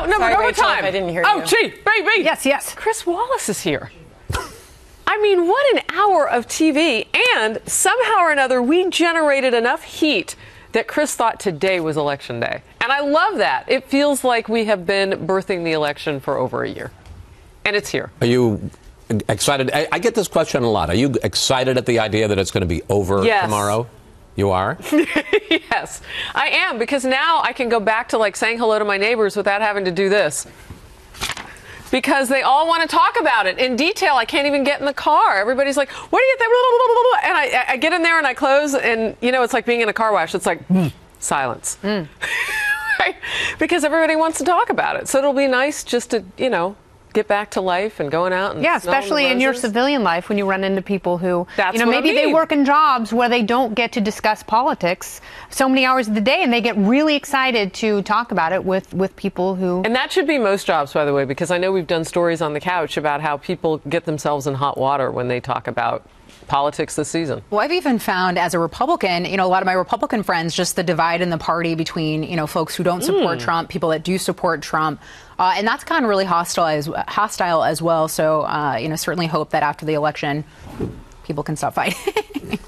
no, Sorry, but Rachel, overtime. if I didn't hear Oh, you. gee, baby. Yes. Chris Wallace is here. I mean, what an hour of TV. And somehow or another, we generated enough heat that Chris thought today was election day. And I love that. It feels like we have been birthing the election for over a year. And it's here. Are you excited? I get this question a lot. Are you excited at the idea that it's going to be over tomorrow? You are? Yes, I am, because now I can go back to like saying hello to my neighbors without having to do this. Because they all want to talk about it in detail. I can't even get in the car. Everybody's like, what do you think? And I get in there and I close, and, you know, it's like being in a car wash. It's like, silence. Right? Because everybody wants to talk about it. So it'll be nice just to, you know, get back to life and going out and especially in your civilian life when you run into people who, That's maybe they work in jobs where they don't get to discuss politics so many hours of the day, and they get really excited to talk about it with people who... And that should be most jobs, by the way, because I know we've done stories on the couch about how people get themselves in hot water when they talk about politics this season. Well, I've even found as a Republican, a lot of my Republican friends, just the divide in the party between, folks who don't support Trump, people that do support Trump. And that's kind of really hostile as well. So, certainly hope that after the election, people can stop fighting.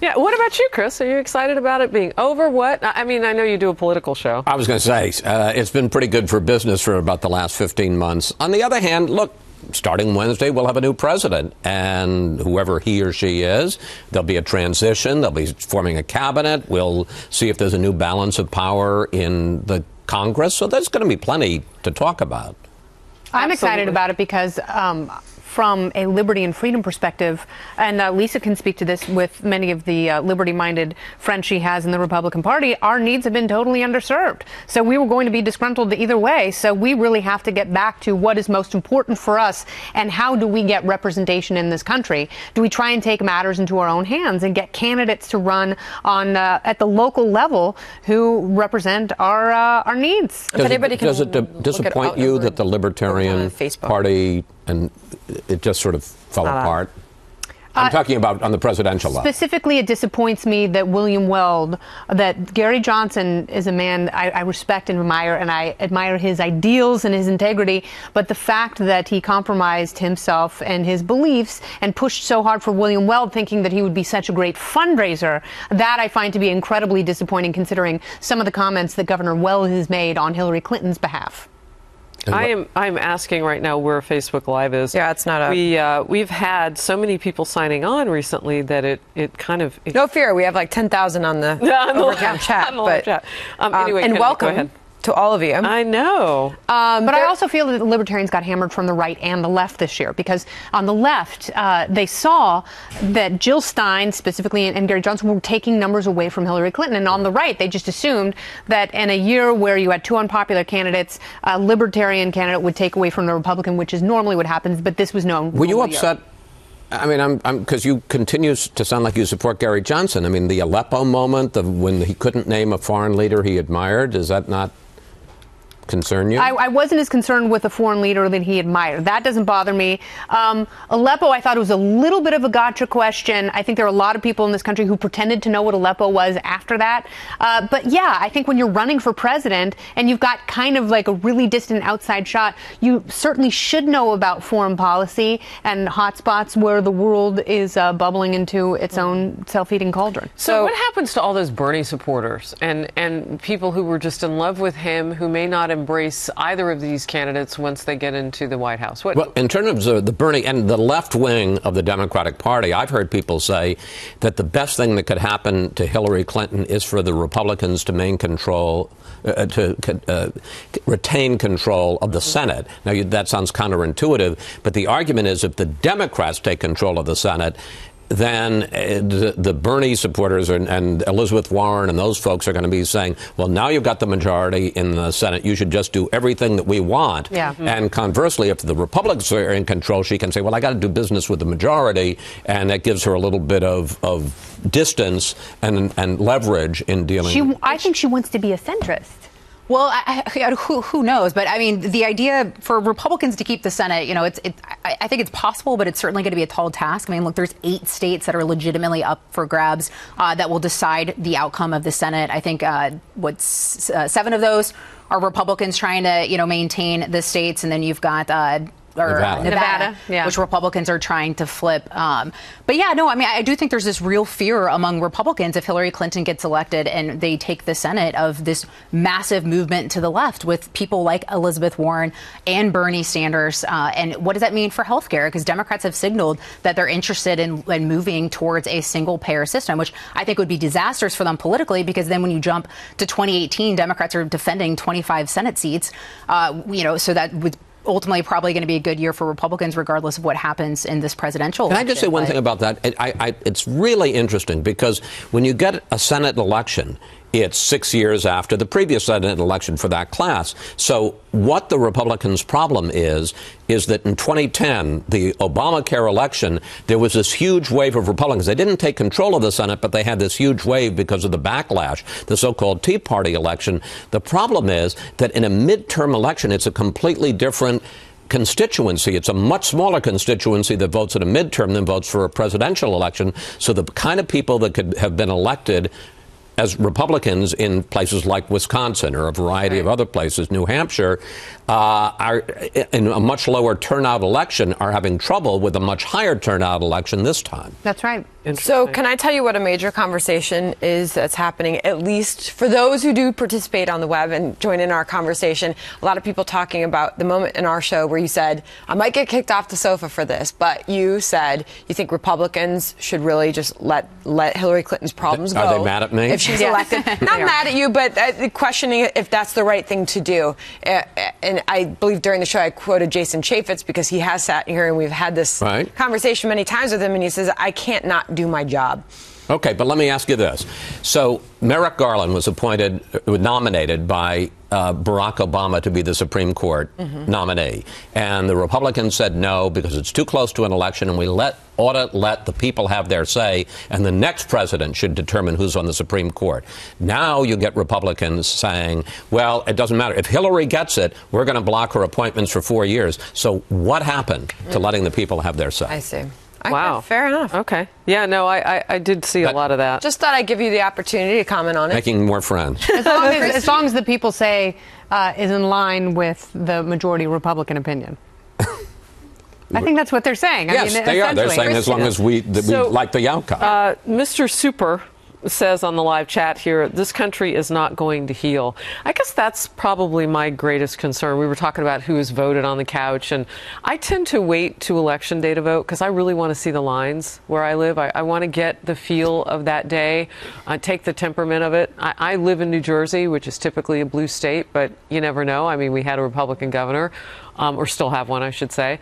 Yeah. What about you, Chris? Are you excited about it being over? What? I mean, I know you do a political show. I was going to say, it's been pretty good for business for about the last 15 months. On the other hand, look, starting Wednesday, we'll have a new president, and whoever he or she is, there'll be a transition. They'll be forming a cabinet. We'll see if there's a new balance of power in the Congress. So there's going to be plenty to talk about. I'm excited about it because from a liberty and freedom perspective, and Lisa can speak to this with many of the liberty-minded friends she has in the Republican Party, our needs have been totally underserved. So we were going to be disgruntled either way. So we really have to get back to what is most important for us and how do we get representation in this country? Do we try and take matters into our own hands and get candidates to run on at the local level who represent our needs? Does it disappoint you that the Libertarian Party and it just sort of fell apart? I'm talking about on the presidential level. Specifically, it disappoints me that William Weld, that Gary Johnson is a man I respect and admire, and I admire his ideals and his integrity, but the fact that he compromised himself and his beliefs and pushed so hard for William Weld, thinking that he would be such a great fundraiser, that I find to be incredibly disappointing considering some of the comments that Governor Weld has made on Hillary Clinton's behalf. I'm asking right now where Facebook Live is. Yeah, it's not up. We've had so many people signing on recently that it kind of... No fear, we have like 10,000 on the overtime chat. Anyway, and welcome go ahead. to all of you. I know. But I also feel that the Libertarians got hammered from the right and the left this year, because on the left, they saw that Jill Stein specifically and Gary Johnson were taking numbers away from Hillary Clinton. And on the right, they just assumed that in a year where you had two unpopular candidates, a Libertarian candidate would take away from the Republican, which is normally what happens. But this was known. Were you upset? I mean, because you continue to sound like you support Gary Johnson. I mean, the Aleppo moment, when he couldn't name a foreign leader he admired, does that not concern you? I wasn't as concerned with a foreign leader that he admired. That doesn't bother me. Aleppo, I thought it was a little bit of a gotcha question. I think there are a lot of people in this country who pretended to know what Aleppo was after that. But yeah, I think when you're running for president and you've got kind of like a really distant outside shot, you certainly should know about foreign policy and hotspots where the world is bubbling into its own self-eating cauldron. So what happens to all those Bernie supporters and people who were just in love with him, who may not embrace either of these candidates once they get into the White House? Well, in terms of the Bernie and the left wing of the Democratic Party, I've heard people say that the best thing that could happen to Hillary Clinton is for the Republicans to retain control of the Senate. Now, that sounds counterintuitive, but the argument is if the Democrats take control of the Senate, then the Bernie supporters and Elizabeth Warren and those folks are going to be saying, well, now you've got the majority in the Senate. You should just do everything that we want. Yeah. And conversely, if the Republicans are in control, she can say, well, I got to do business with the majority. And that gives her a little bit of distance and leverage in dealing. I think she wants to be a centrist. Well, who knows? But I mean, the idea for Republicans to keep the Senate, I think it's possible, but it's certainly going to be a tall task. I mean, look, there's 8 states that are legitimately up for grabs that will decide the outcome of the Senate. I think 7 of those are Republicans trying to, maintain the states, and then you've got Nevada, which Republicans are trying to flip. But yeah, no, I mean, I do think there's this real fear among Republicans if Hillary Clinton gets elected and they take the Senate of this massive movement to the left with people like Elizabeth Warren and Bernie Sanders. And what does that mean for healthcare? Because Democrats have signaled that they're interested in moving towards a single payer system, which I think would be disastrous for them politically, because then when you jump to 2018, Democrats are defending 25 Senate seats, so that would ultimately probably going to be a good year for Republicans, regardless of what happens in this presidential election. Can I just say one thing about that? It's really interesting because when you get a Senate election, it's 6 years after the previous Senate election for that class. So what the Republicans' problem is that in 2010, the Obamacare election, there was this huge wave of Republicans. They didn't take control of the Senate, but they had this huge wave because of the backlash, the so-called Tea Party election. The problem is that in a midterm election, it's a completely different constituency. It's a much smaller constituency that votes at a midterm than votes for a presidential election. So the kind of people that could have been elected as Republicans in places like Wisconsin or a variety of other places, New Hampshire, are in a much lower turnout election, are having trouble with a much higher turnout election this time. That's right. So can I tell you what a major conversation is that's happening, at least for those who do participate on the web and join in our conversation? A lot of people talking about the moment in our show where you said, I might get kicked off the sofa for this, but you said you think Republicans should really just let Hillary Clinton's problems go. Are they mad at me? If she's elected. Not mad at you, but questioning if that's the right thing to do. And I believe during the show I quoted Jason Chaffetz because he has sat here and we've had this conversation many times with him, and he says, I can't not do my job. Okay, but let me ask you this. So Merrick Garland was nominated by Barack Obama to be the Supreme Court nominee. And the Republicans said no because it's too close to an election and we ought to let the people have their say, and the next president should determine who's on the Supreme Court. Now you get Republicans saying, well, it doesn't matter. If Hillary gets it, we're going to block her appointments for 4 years. So what happened to letting the people have their say? I see. Wow. Fair enough. Okay. Yeah, no, I did see a lot of that. Just thought I'd give you the opportunity to comment on it. Making more friends. As long as the people say is in line with the majority Republican opinion. I think that's what they're saying. Yes, they are. They're saying as long as we like the outcome. Mr. Super says on the live chat here, this country is not going to heal. I guess that's probably my greatest concern. We were talking about who has voted on the couch, and I tend to wait to election day to vote because I really want to see the lines where I live. I want to get the feel of that day, take the temperament of it. I live in New Jersey, which is typically a blue state, but you never know. I mean, we had a Republican governor, or still have one, I should say.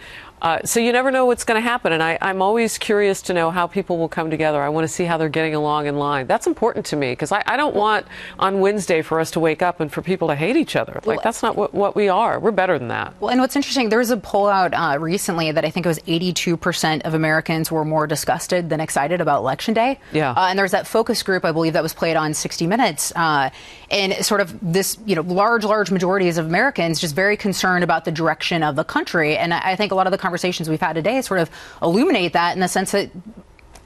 So you never know what's going to happen, and I'm always curious to know how people will come together. I want to see how they're getting along in line. That's important to me because I don't want on Wednesday for us to wake up and for people to hate each other. Like, that's not what we are. We're better than that. Well, and what's interesting, there was a poll out recently that I think it was 82% of Americans were more disgusted than excited about Election Day. Yeah. And there's that focus group, I believe, that was played on 60 Minutes. And sort of this, large majorities of Americans just very concerned about the direction of the country. And I think a lot of the conversations we've had today sort of illuminate that in the sense that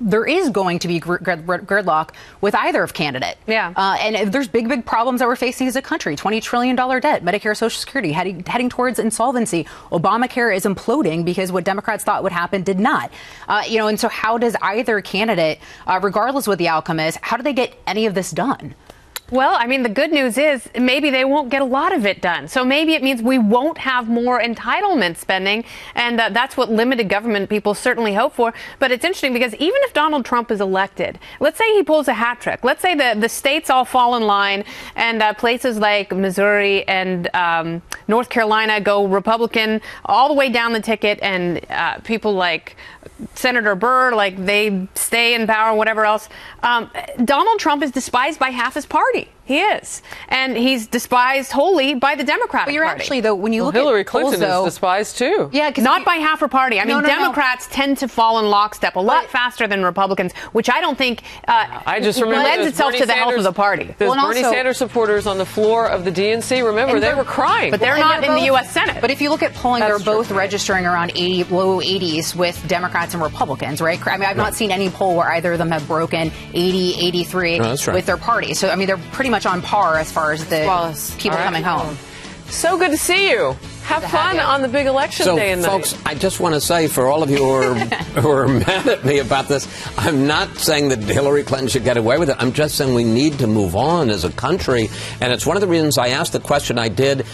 there is going to be gridlock with either of candidate. Yeah. And there's big problems that we're facing as a country. $20 trillion debt, Medicare, Social Security, heading towards insolvency. Obamacare is imploding because what Democrats thought would happen did not. And so how does either candidate, regardless of what the outcome is, how do they get any of this done? Well, I mean, the good news is maybe they won't get a lot of it done. So maybe it means we won't have more entitlement spending. And that's what limited government people certainly hope for. But it's interesting because even if Donald Trump is elected, let's say he pulls a hat trick. Let's say the states all fall in line and places like Missouri and North Carolina go Republican all the way down the ticket, and people like Senator Burr, like they stay in power, whatever else. Donald Trump is despised by half his party. Party. He is. And he's despised wholly by the Democratic But you're Party. actually, though, when you look Hillary at polls, Clinton though, is despised too. Yeah, not by half her party. I mean, No. Democrats tend to fall in lockstep a lot faster than Republicans, which I don't think I just remember lends those itself Bernie to the health of the party. Those Well, and Bernie also- Sanders supporters on the floor of the DNC, remember, And they they're- were crying. But they're And not in the both- U.S. Senate. But if you look at polling, That's they're true. both registering around 80, low 80s with Democrats and Republicans, right? I mean, I've not seen any poll where either of them have broken 80, 83 No, that's right. with their party. So, I mean, they're pretty much on par as far as the Flawless. people All right. coming home. So good to see you. Have fun on the big election So, day and folks, night. I just want to say for all of you who are mad at me about this, I'm not saying that Hillary Clinton should get away with it. I'm just saying we need to move on as a country. And it's one of the reasons I asked the question I did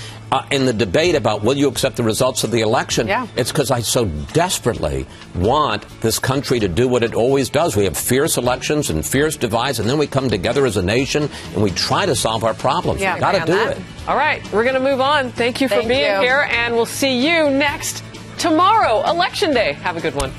in the debate about will you accept the results of the election. Yeah. It's because I so desperately want this country to do what it always does. We have fierce elections and fierce divides, and then we come together as a nation and we try to solve our problems. Yeah, We've got to on do that. it. All right, we're going to move on. Thank you for Thank being you. here, and we'll see you next tomorrow, Election Day. Have a good one.